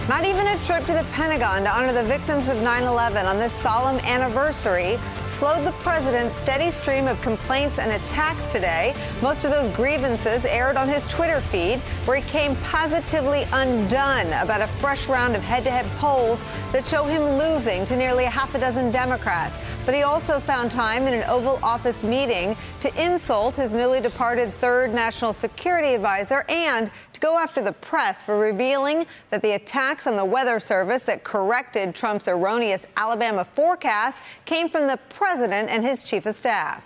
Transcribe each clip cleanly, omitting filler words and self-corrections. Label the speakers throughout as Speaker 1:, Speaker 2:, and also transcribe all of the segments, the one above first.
Speaker 1: Not even a trip to the Pentagon to honor the victims of 9/11 on this solemn anniversary slowed the president's steady stream of complaints and attacks today. Most of those grievances aired on his Twitter feed, where he came positively undone about a fresh round of head-to-head polls that show him losing to nearly a half a dozen Democrats. But he also found time in an Oval Office meeting to insult his newly departed third national security advisor and to go after the press for revealing that the attacks on the Weather Service that corrected Trump's erroneous Alabama forecast came from the president and his chief of staff.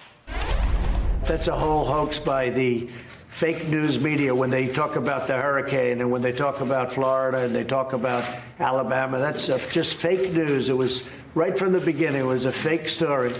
Speaker 2: That's a whole hoax by the fake news media when they talk about the hurricane and when they talk about Florida and they talk about Alabama. That's just fake news. It was right from the beginning. It was a fake story.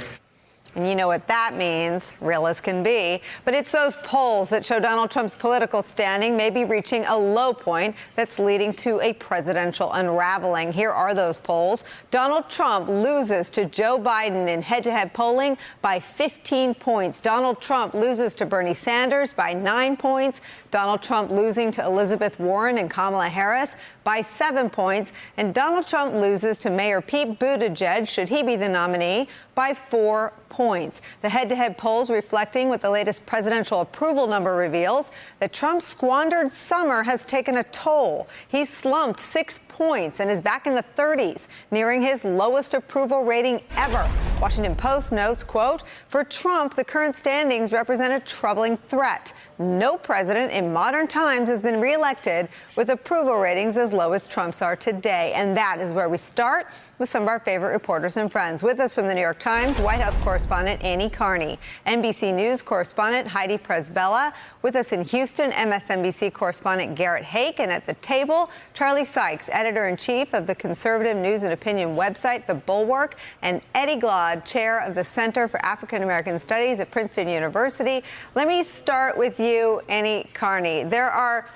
Speaker 1: And you know what that means, real as can be. But it's those polls that show Donald Trump's political standing may be reaching a low point that's leading to a presidential unraveling. Here are those polls. Donald Trump loses to Joe Biden in head-to-head polling by 15 points. Donald Trump loses to Bernie Sanders by 9 points. Donald Trump losing to Elizabeth Warren and Kamala Harris by 7 points. And Donald Trump loses to Mayor Pete Buttigieg, should he be the nominee, by 4 points. The head-to-head polls reflecting what the latest presidential approval number reveals, that Trump's squandered summer has taken a toll. He's slumped 6 points and is back in the 30s, nearing his lowest approval rating ever. Washington Post notes, quote, "For Trump, the current standings represent a troubling threat. No president in modern times has been reelected with approval ratings as low as Trump's are today." And that is where we start with some of our favorite reporters and friends. With us from the New York Times, White House correspondent Annie Carney, NBC News correspondent Heidi Presbella, with us in Houston, MSNBC correspondent Garrett Hake, and at the table, Charlie Sykes, editor-in-chief of the conservative news and opinion website The Bulwark, and Eddie Glaude, chair of the Center for African American Studies at Princeton University. Let me start with you, Annie Carney. There are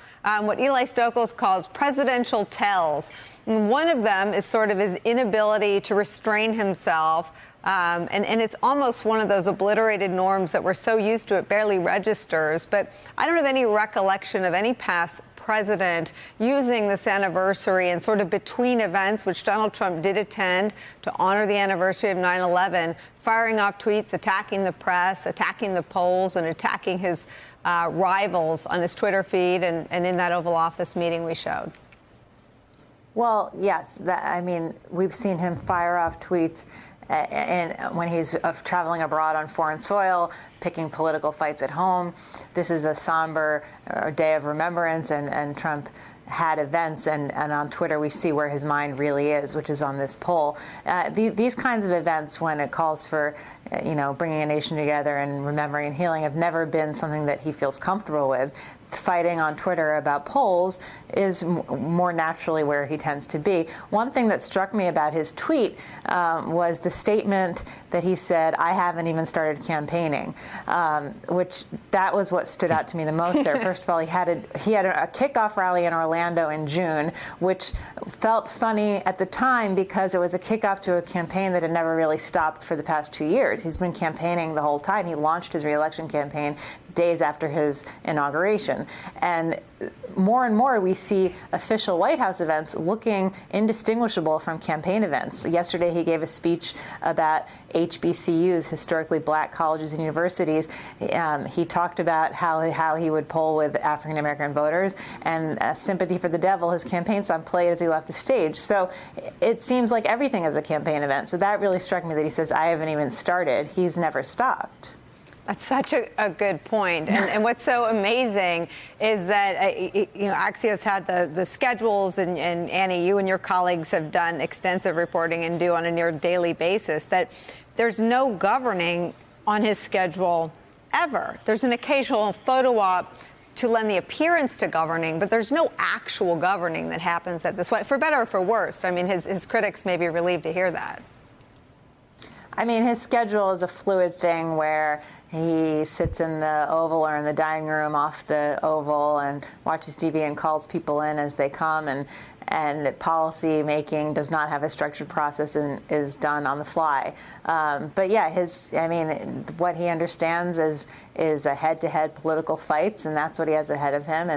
Speaker 1: what Eli Stokols calls presidential tells. One of them is sort of his inability to restrain himself. And it's almost one of those obliterated norms that we're so used to it barely registers. But I don't have any recollection of any past president using this anniversary and sort of between events, which Donald Trump did attend to honor the anniversary of 9/11, firing off tweets, attacking the press, attacking the polls, and attacking his rivals on his Twitter feed and in that Oval Office meeting we showed.
Speaker 3: Well, yes. I mean, we've seen him fire off tweets and when he's traveling abroad on foreign soil, picking political fights at home. This is a somber day of remembrance, and Trump had events, and on Twitter we see where his mind really is, which is on this poll. These kinds of events, when it calls for, bringing a nation together and remembering and healing, have never been something that he feels comfortable with. Fighting on Twitter about polls is more naturally where he tends to be. One thing that struck me about his tweet was the statement that he said, "I haven't even started campaigning," which that was what stood out to me the most there. First of all, he had a kickoff rally in Orlando in June, which felt funny at the time because it was a kickoff to a campaign that had never really stopped for the past 2 years. He's been campaigning the whole time. He launched his reelection campaign days after his inauguration. And more and more we see official White House events looking indistinguishable from campaign events. Yesterday he gave a speech about HBCUs, historically black colleges and universities. He talked about how he would poll with African American voters, and Sympathy for the Devil, his campaign song, played as he left the stage. So it seems like everything is a campaign event. So that really struck me, that he says, "I haven't even started." He's never stopped.
Speaker 1: That's such a good point. And what's so amazing is that, Axios had the schedules, and Annie, you and your colleagues have done extensive reporting and do on a near daily basis, that there's no governing on his schedule ever. There's an occasional photo op to lend the appearance to governing, but there's no actual governing that happens at this way, for better or for worse. I mean, his critics may be relieved to hear that.
Speaker 3: I mean, his schedule is a fluid thing where he sits in the Oval or in the dining room off the Oval and watches TV and calls people in as they come. And and policy making does not have a structured process and is done on the fly. But yeah, what he understands is a head-to-head political fights, and that's what he has ahead of him.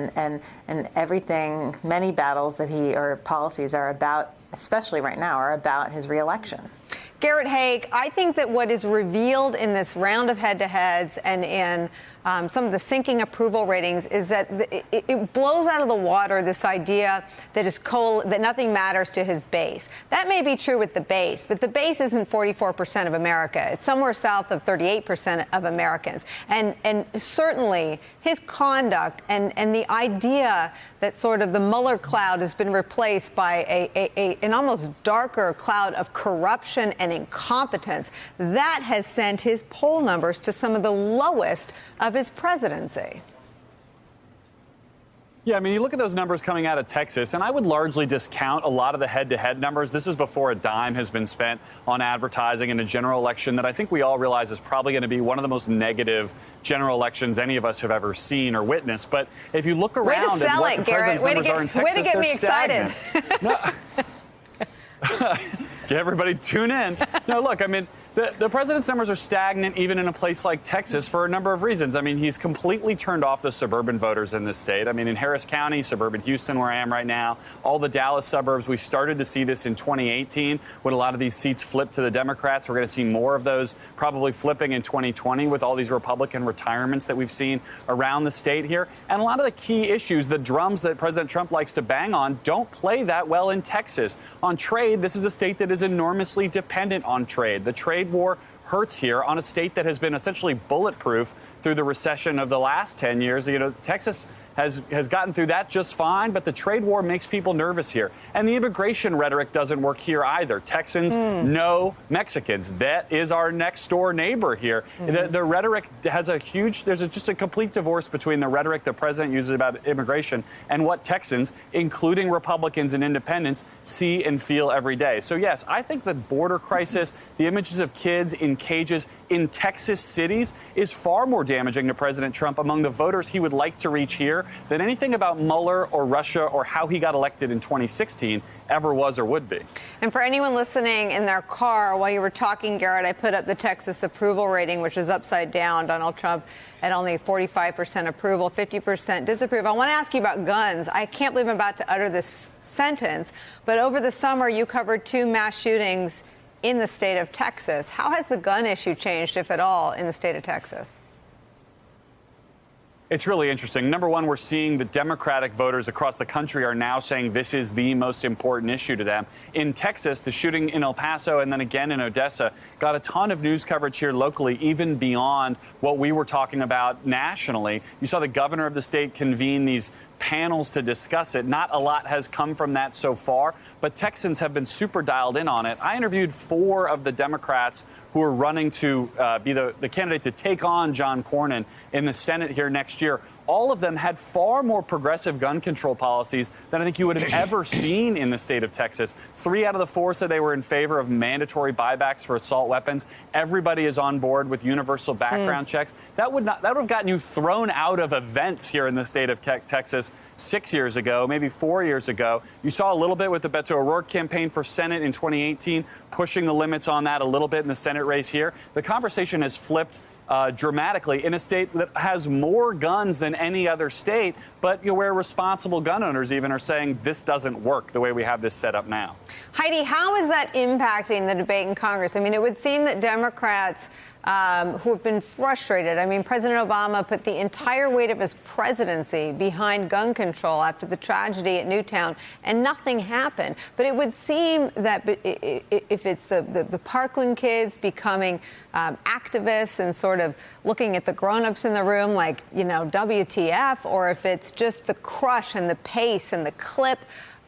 Speaker 3: And everything, many battles or policies are about, especially right now, are about his reelection.
Speaker 1: Garrett Haake, I think that what is revealed in this round of head-to-heads and in some of the sinking approval ratings is that it blows out of the water this idea that that nothing matters to his base. That may be true with the base, but the base isn't 44% of America. It's somewhere south of 38% of Americans. And certainly his conduct and the idea that sort of the Mueller cloud has been replaced by an almost darker cloud of corruption and incompetence, that has sent his poll numbers to some of the lowest of his presidency.
Speaker 4: Yeah, I mean, you look at those numbers coming out of Texas, and I would largely discount a lot of the head-to-head numbers. This is before a dime has been spent on advertising in a general election that I think we all realize is probably going to be one of the most negative general elections any of us have ever seen or witnessed. But if you look around at what the president's numbers are in Texas,
Speaker 1: way to get me
Speaker 4: stagnant.
Speaker 1: excited.
Speaker 4: Get everybody tune in. No, look, I mean, the president's numbers are stagnant even in a place like Texas for a number of reasons. I mean, he's completely turned off the suburban voters in this state. I mean, in Harris County, suburban Houston, where I am right now, all the Dallas suburbs, we started to see this in 2018 when a lot of these seats flipped to the Democrats. We're going to see more of those probably flipping in 2020 with all these Republican retirements that we've seen around the state here. And a lot of the key issues, the drums that President Trump likes to bang on, don't play that well in Texas. On trade, this is a state that is enormously dependent on trade. The trade war hurts here on a state that has been essentially bulletproof through the recession of the last 10 years. You know, Texas has gotten through that just fine, but the trade war makes people nervous here. And the immigration rhetoric doesn't work here either. Texans, no Mexicans. That is our next door neighbor here. The rhetoric has there's just a complete divorce between the rhetoric the president uses about immigration and what Texans, including Republicans and independents, see and feel every day. So yes, I think the border crisis, the images of kids in cages in Texas cities is far more damaging to President Trump among the voters he would like to reach here than anything about Mueller or Russia or how he got elected in 2016 ever was or would be. And
Speaker 1: for anyone listening in their car, while you were talking, Garrett, I put up the Texas approval rating, which is upside down. Donald Trump at only 45% approval, 50% disapproval. I want to ask you about guns. I can't believe I'm about to utter this sentence, but over the summer, you covered 2 mass shootings in the state of Texas. How has the gun issue changed, if at all, in the state of Texas?
Speaker 4: It's really interesting. Number one, we're seeing the Democratic voters across the country are now saying this is the most important issue to them. In Texas, the shooting in El Paso and then again in Odessa got a ton of news coverage here locally, even beyond what we were talking about nationally. You saw the governor of the state convene these panels to discuss it. Not a lot has come from that so far, but Texans have been super dialed in on it. I interviewed 4 of the Democrats who are running to be the candidate to take on John Cornyn in the Senate here next year. All of them had far more progressive gun control policies than I think you would have ever seen in the state of Texas. 3 out of the 4 said they were in favor of mandatory buybacks for assault weapons. Everybody is on board with universal background checks. That would have gotten you thrown out of events here in the state of Texas 6 years ago, maybe 4 years ago. You saw a little bit with the Beto O'Rourke campaign for Senate in 2018, pushing the limits on that a little bit in the Senate race here. The conversation has flipped dramatically in a state that has more guns than any other state, but where responsible gun owners even are saying this doesn't work the way we have this set up now.
Speaker 1: Heidi, how is that impacting the debate in Congress? I mean, it would seem that Democrats who have been frustrated. I mean, President Obama put the entire weight of his presidency behind gun control after the tragedy at Newtown, and nothing happened. But it would seem that if it's the Parkland kids becoming activists and sort of looking at the grown-ups in the room like, WTF, or if it's just the crush and the pace and the clip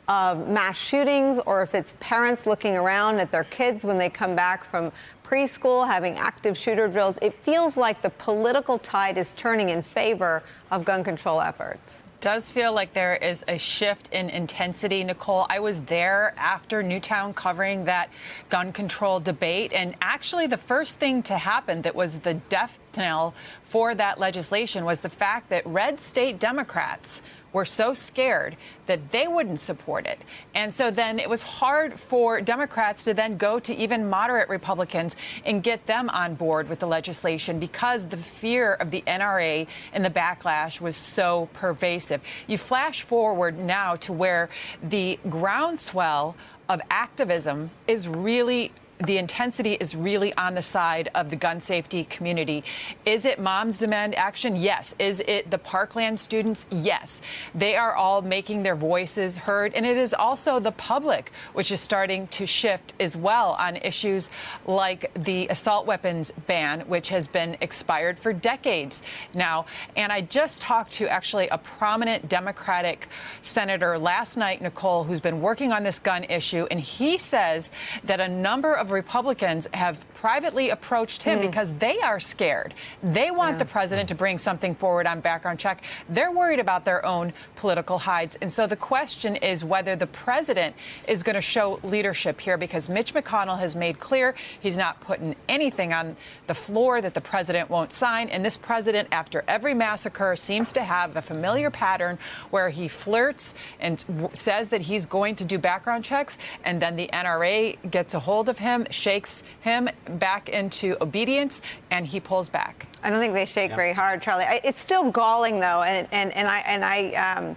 Speaker 1: of mass shootings, or if it's parents looking around at their kids when they come back from preschool having active shooter drills, it feels like the political tide is turning in favor of gun control efforts.
Speaker 5: Does feel like there is a shift in intensity, Nicole. I was there after Newtown covering that gun control debate, and actually the first thing to happen that was the rationale for that legislation was the fact that red state Democrats were so scared that they wouldn't support it. And so then it was hard for Democrats to then go to even moderate Republicans and get them on board with the legislation because the fear of the NRA and the backlash was so pervasive. You flash forward now to where the groundswell of activism is really, the intensity is really on the side of the gun safety community. Is it Moms Demand Action? Yes. Is it the Parkland students? Yes. They are all making their voices heard. And it is also the public, which is starting to shift as well on issues like the assault weapons ban, which has been expired for decades now. And I just talked to actually a prominent Democratic senator last night, Nicole, who's been working on this gun issue. And he says that a number of Republicans have privately approached him because they are scared. They want the president to bring something forward on background check. They're worried about their own political hides. And so the question is whether the president is going to show leadership here, because Mitch McConnell has made clear he's not putting anything on the floor that the president won't sign. And this president, after every massacre, seems to have a familiar pattern where he flirts and says that he's going to do background checks, and then the NRA gets a hold of him, shakes him back into obedience, and he pulls back.
Speaker 1: I don't think they shake very hard, Charlie. It's still galling, though, and I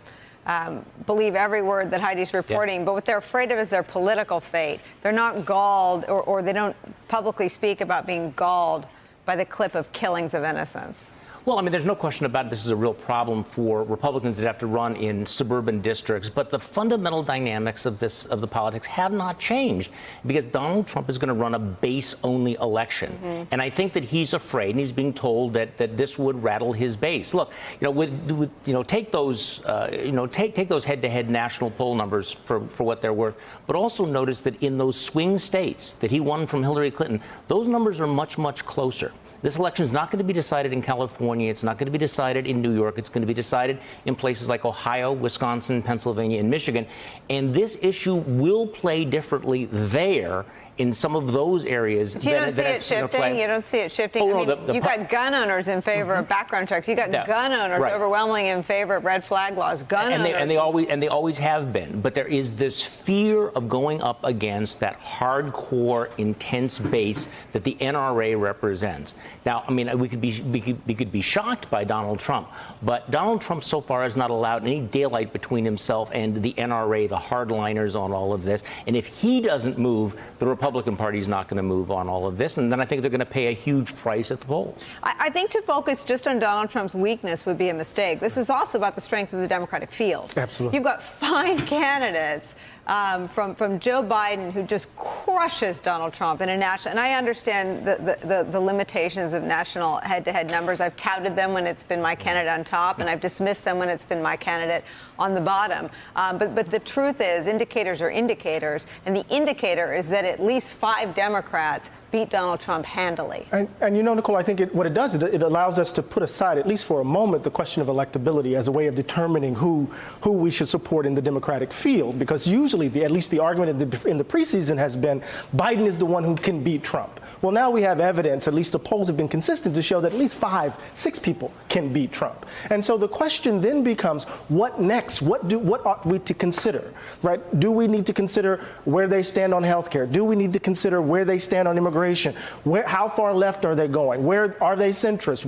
Speaker 1: believe every word that Heidi's reporting. But what they're afraid of is their political fate. They're not galled, or they don't publicly speak about being galled by the clip of killings of innocents.
Speaker 6: Well, I mean, there's no question about it. This is a real problem for Republicans that have to run in suburban districts. But the fundamental dynamics of the politics have not changed, because Donald Trump is going to run a base-only election. And I think that he's afraid, and he's being told that this would rattle his base. Look, take those take those head-to-head national poll numbers for what they're worth, but also notice that in those swing states that he won from Hillary Clinton, those numbers are much, much closer. This election is not going to be decided in California. It's not going to be decided in New York. It's going to be decided in places like Ohio, Wisconsin, Pennsylvania, and Michigan. And this issue will play differently there in some of those areas.
Speaker 1: You don't see it shifting? You don't see it shifting?
Speaker 6: Oh,
Speaker 1: I mean,
Speaker 6: no,
Speaker 1: you got gun owners in favor of background checks. You got gun owners overwhelmingly in favor of red flag laws. Gun owners.
Speaker 6: And they always have been. But there is this fear of going up against that hardcore, intense base that the NRA represents. Now, I mean, we could be shocked by Donald Trump, but Donald Trump so far has not allowed any daylight between himself and the NRA, the hardliners on all of this. And if he doesn't move, the Republican Party is not going to move on all of this, and then I think they're going to pay a huge price at the polls.
Speaker 1: I think to focus just on Donald Trump's weakness would be a mistake. This is also about the strength of the Democratic field.
Speaker 7: Absolutely.
Speaker 1: You've got 5 candidates from Joe Biden, who just crushes Donald Trump in a national. And I understand the limitations of national head-to-head numbers. I've touted them when it's been my candidate on top, and I've dismissed them when it's been my candidate on the bottom. But the truth is, indicators are indicators, and the indicator is that at least 5 Democrats beat Donald Trump handily.
Speaker 7: And you know, Nicole, I think what it does is it allows us to put aside, at least for a moment, the question of electability as a way of determining who we should support in the Democratic field, because usually at least the argument in the preseason has been Biden is the one who can beat Trump. Well, now we have evidence, at least the polls have been consistent, to show that at least 5, 6 people can beat Trump. And so the question then becomes, what next? What ought we to consider, right? Do we need to consider where they stand on health care? Do we need to consider where they stand on immigration? How far left are they going? Where are they centrist?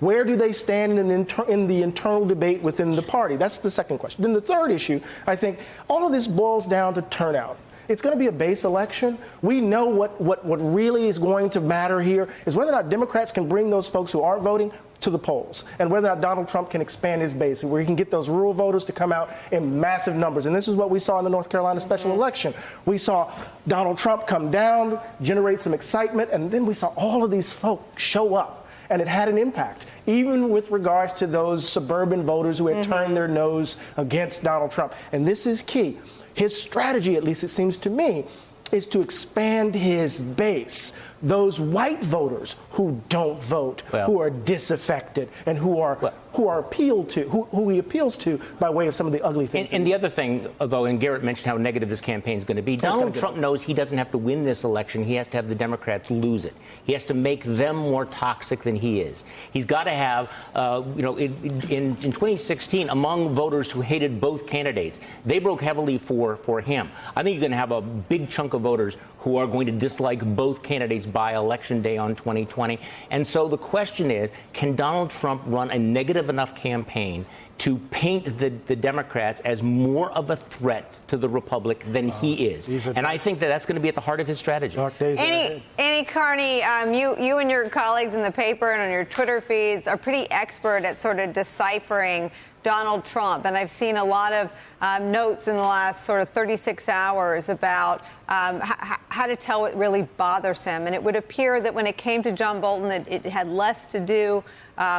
Speaker 7: Where do they stand in the internal debate within the party? That's the second question. Then the third issue, I think, all of this boils down to turnout. It's going to be a base election. We know what really is going to matter here is whether or not Democrats can bring those folks who aren't voting to the polls, and whether or not Donald Trump can expand his base, where he can get those rural voters to come out in massive numbers. And this is what we saw in the North Carolina special election. We saw Donald Trump come down, generate some excitement, and then we saw all of these folks show up. And it had an impact, even with regards to those suburban voters who had turned their nose against Donald Trump. And this is key. His strategy, at least it seems to me, is to expand his base. Those white voters who don't vote, who are disaffected, and who are who are appealed to, who he appeals to by way of some of the ugly things.
Speaker 6: And the other thing, though, and Garrett mentioned how negative this campaign is going to be, Donald Trump knows he doesn't have to win this election. He has to have the Democrats lose it. He has to make them more toxic than he is. He's got to have, in 2016, among voters who hated both candidates, they broke heavily for him. I think you're going to have a big chunk of voters who are going to dislike both candidates by Election Day on 2020. And so the question is, can Donald Trump run a negative enough campaign to paint the Democrats as more of a threat to the Republic than he is? And I think that's going to be at the heart of his strategy.
Speaker 1: Annie Carney, you and your colleagues in the paper and on your Twitter feeds are pretty expert at sort of deciphering Donald Trump. And I've seen a lot of notes in the last sort of 36 hours about how to tell what really bothers him. And it would appear that when it came to John Bolton, it had less to do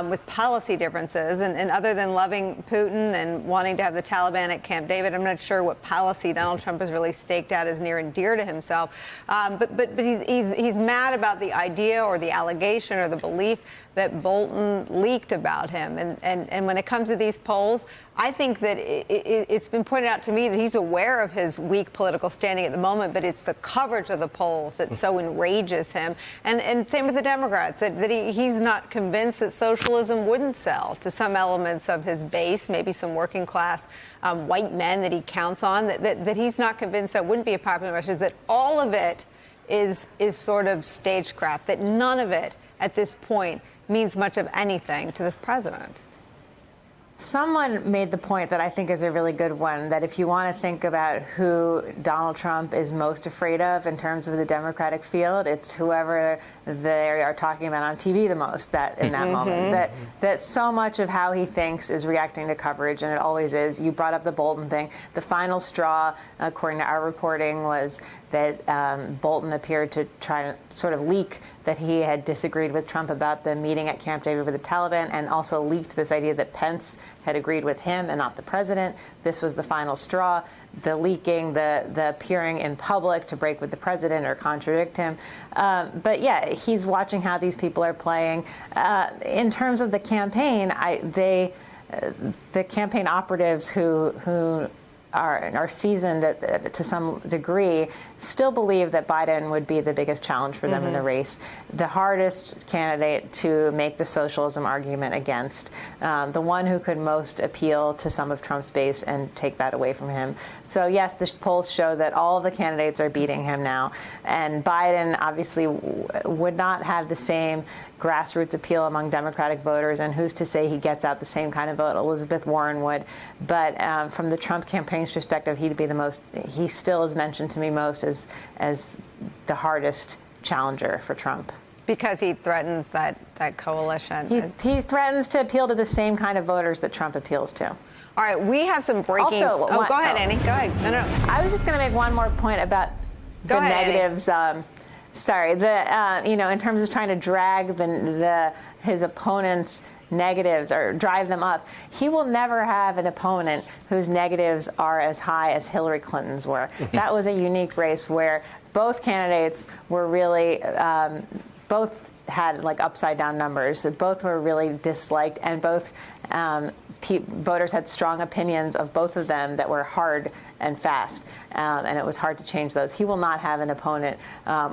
Speaker 1: with policy differences. And other than loving Putin and wanting to have the Taliban at Camp David, I'm not sure what policy Donald Trump has really staked out as near and dear to himself. But he's mad about the idea or the allegation or the belief that Bolton leaked about him. And when it comes to these polls, I think that it's been pointed out to me that he's aware of his weak political standing at the moment, but it's the coverage of the polls that so enrages him. And same with the Democrats, that he's not convinced that socialism wouldn't sell to some elements of his base, maybe some working class white men that he counts on, that he's not convinced that wouldn't be a popular message, that all of it is sort of stagecraft, that none of it at this point means much of anything to this president.
Speaker 3: Someone made the point that I think is a really good one, that if you want to think about who Donald Trump is most afraid of in terms of the Democratic field, it's whoever they are talking about on TV the most in that moment. That so much of how he thinks is reacting to coverage, and it always is. You brought up the Bolton thing. The final straw, according to our reporting, was that Bolton appeared to try to sort of leak that he had disagreed with Trump about the meeting at Camp David with the Taliban, and also leaked this idea that Pence had agreed with him and not the president. This was the final straw. The leaking, the appearing in public to break with the president or contradict him. But yeah, he's watching how these people are playing. In terms of the campaign, the campaign operatives who are seasoned to some degree still believe that Biden would be the biggest challenge for them in the race, the hardest candidate to make the socialism argument against, the one who could most appeal to some of Trump's base and take that away from him. So yes, the polls show that all of the candidates are beating him now, and Biden obviously would not have the same grassroots appeal among Democratic voters, and who's to say he gets out the same kind of vote Elizabeth Warren would. But from the Trump campaign's perspective, he'd be the most, he still is mentioned to me most as the hardest challenger for Trump.
Speaker 1: Because he threatens that coalition.
Speaker 3: He threatens to appeal to the same kind of voters that Trump appeals to.
Speaker 1: All right, we have some breaking.
Speaker 3: Also,
Speaker 1: go ahead, Annie. Go ahead. No.
Speaker 3: I was just going to make one more point about the negatives. In terms of trying to drag his opponent's negatives or drive them up, he will never have an opponent whose negatives are as high as Hillary Clinton's were. That was a unique race where both candidates were really, both had like upside down numbers, that both were really disliked, and both voters had strong opinions of both of them that were hard and fast, and it was hard to change those. He will not have an opponent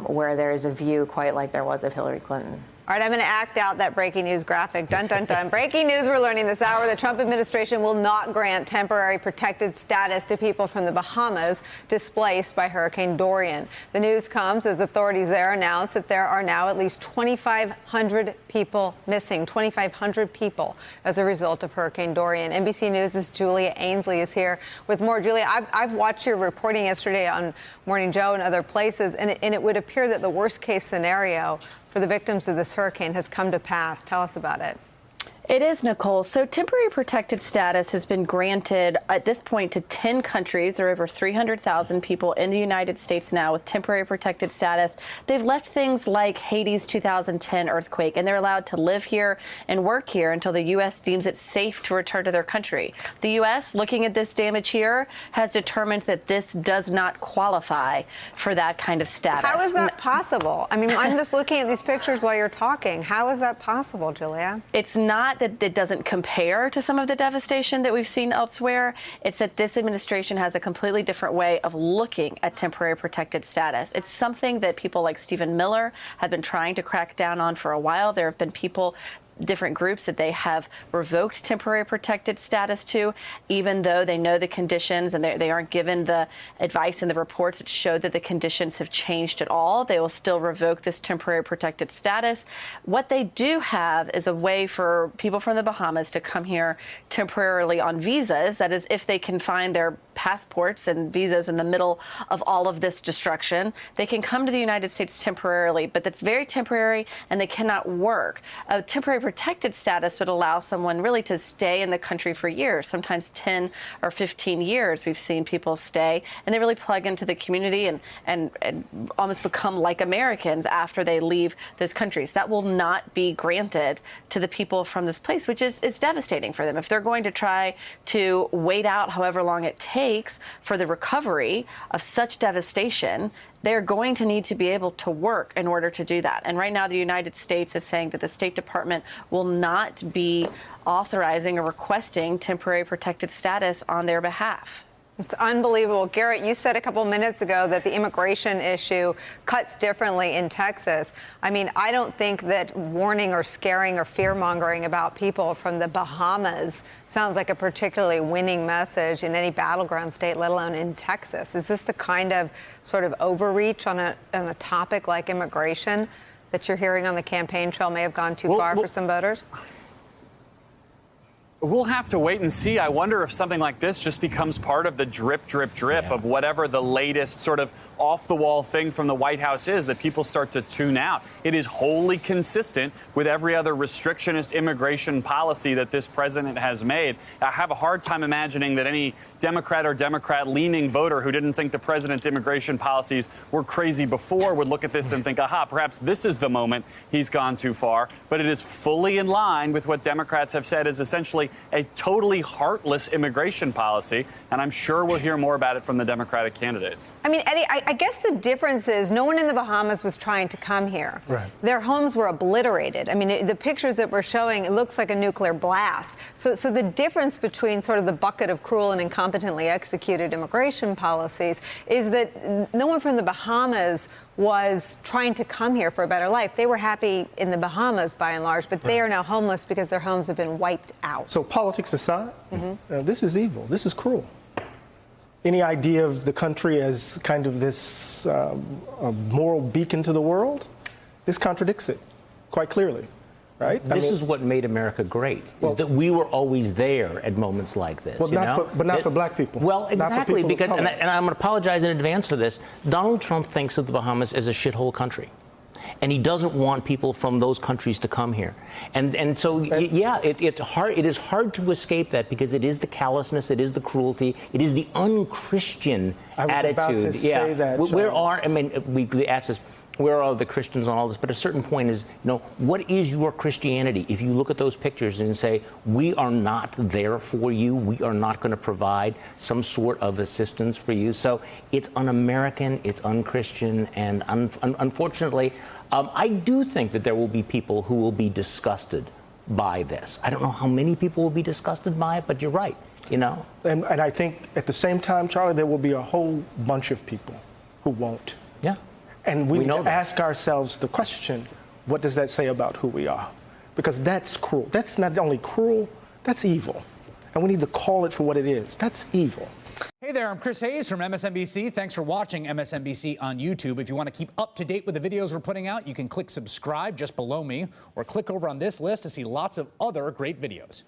Speaker 3: where there is a view quite like there was of Hillary Clinton.
Speaker 1: All right, I'm going to act out that breaking news graphic. Dun, dun, dun. Breaking news we're learning this hour. The Trump administration will not grant temporary protected status to people from the Bahamas displaced by Hurricane Dorian. The news comes as authorities there announced that there are now at least 2,500 people missing, 2,500 people as a result of Hurricane Dorian. NBC News' Julia Ainsley is here with more. Julia, I've watched your reporting yesterday on Morning Joe and other places, and it would appear that the worst case scenario for the victims of this hurricane has come to pass. Tell us about it.
Speaker 8: It is, Nicole. So temporary protected status has been granted at this point to 10 countries. There are over 300,000 people in the United States now with temporary protected status. They've left things like Haiti's 2010 earthquake, and they're allowed to live here and work here until the U.S. deems it safe to return to their country. The U.S., looking at this damage here, has determined that this does not qualify for that kind of status.
Speaker 1: How is that possible? I mean, I'm just looking at these pictures while you're talking. How is that possible, Julia?
Speaker 8: It's not not that it doesn't compare to some of the devastation that we've seen elsewhere. It's that this administration has a completely different way of looking at temporary protected status. It's something that people like Stephen Miller have been trying to crack down on for a while. There have been people, different groups that they have revoked temporary protected status to, even though they know the conditions and they aren't given the advice and the reports that show that the conditions have changed at all. They will still revoke this temporary protected status. What they do have is a way for people from the Bahamas to come here temporarily on visas. That is, if they can find their passports and visas in the middle of all of this destruction, they can come to the United States temporarily, but that's very temporary and they cannot work. A temporary protected status would allow someone really to stay in the country for years, sometimes 10 or 15 years. We've seen people stay and they really plug into the community and almost become like Americans after they leave those countries. That will not be granted to the people from this place, which is devastating for them. If they're going to try to wait out however long it takes for the recovery of such devastation, they're going to need to be able to work in order to do that. And right now, the United States is saying that the State Department will not be authorizing or requesting temporary protected status on their behalf.
Speaker 1: It's unbelievable. Garrett, you said a couple minutes ago that the immigration issue cuts differently in Texas. I mean, I don't think that warning or scaring or fear-mongering about people from the Bahamas sounds like a particularly winning message in any battleground state, let alone in Texas. Is this the kind of sort of overreach on a topic like immigration that you're hearing on the campaign trail may have gone too far for some voters?
Speaker 4: We'll have to wait and see. I wonder if something like this just becomes part of the drip, drip, drip of whatever the latest sort of off-the-wall thing from the White House is that people start to tune out. It is wholly consistent with every other restrictionist immigration policy that this president has made. I have a hard time imagining that any Democrat or Democrat-leaning voter who didn't think the president's immigration policies were crazy before would look at this and think, aha, perhaps this is the moment he's gone too far. But it is fully in line with what Democrats have said is essentially a totally heartless immigration policy. And I'm sure we'll hear more about it from the Democratic candidates.
Speaker 1: I mean, Eddie, I guess the difference is no one in the Bahamas was trying to come here.
Speaker 7: Right.
Speaker 1: Their homes were obliterated. I mean, the pictures that we're showing, it looks like a nuclear blast. So the difference between sort of the bucket of cruel and incompetently executed immigration policies is that no one from the Bahamas was trying to come here for a better life. They were happy in the Bahamas by and large, but they are now homeless because their homes have been wiped out.
Speaker 7: So politics aside, this is evil. This is cruel. Any idea of the country as kind of this a moral beacon to the world? This contradicts it quite clearly, right?
Speaker 6: This is what made America great, is that we were always there at moments like this.
Speaker 7: Well, not for black people.
Speaker 6: Well, exactly, because, and I'm going to apologize in advance for this, Donald Trump thinks of the Bahamas as a shithole country. And he doesn't want people from those countries to come here. And so, yeah, it's hard. It is hard to escape that because it is the callousness, it is the cruelty, it is the unchristian attitude.
Speaker 7: I was about to say that.
Speaker 6: Where are, I mean, we ask this, where are the Christians on all this? But a certain point is, what is your Christianity? If you look at those pictures and say, we are not there for you, we are not going to provide some sort of assistance for you. So it's un-American, it's un-Christian, and unfortunately, I do think that there will be people who will be disgusted by this. I don't know how many people will be disgusted by it, but you're right, And
Speaker 7: I think at the same time, Charlie, there will be a whole bunch of people who won't.
Speaker 6: Yeah.
Speaker 7: And we need to ask ourselves the question, what does that say about who we are? Because that's cruel. That's not only cruel, that's evil. And we need to call it for what it is. That's evil.
Speaker 9: Hey there, I'm Chris Hayes from MSNBC. Thanks for watching MSNBC on YouTube. If you want to keep up to date with the videos we're putting out, you can click subscribe just below me or click over on this list to see lots of other great videos.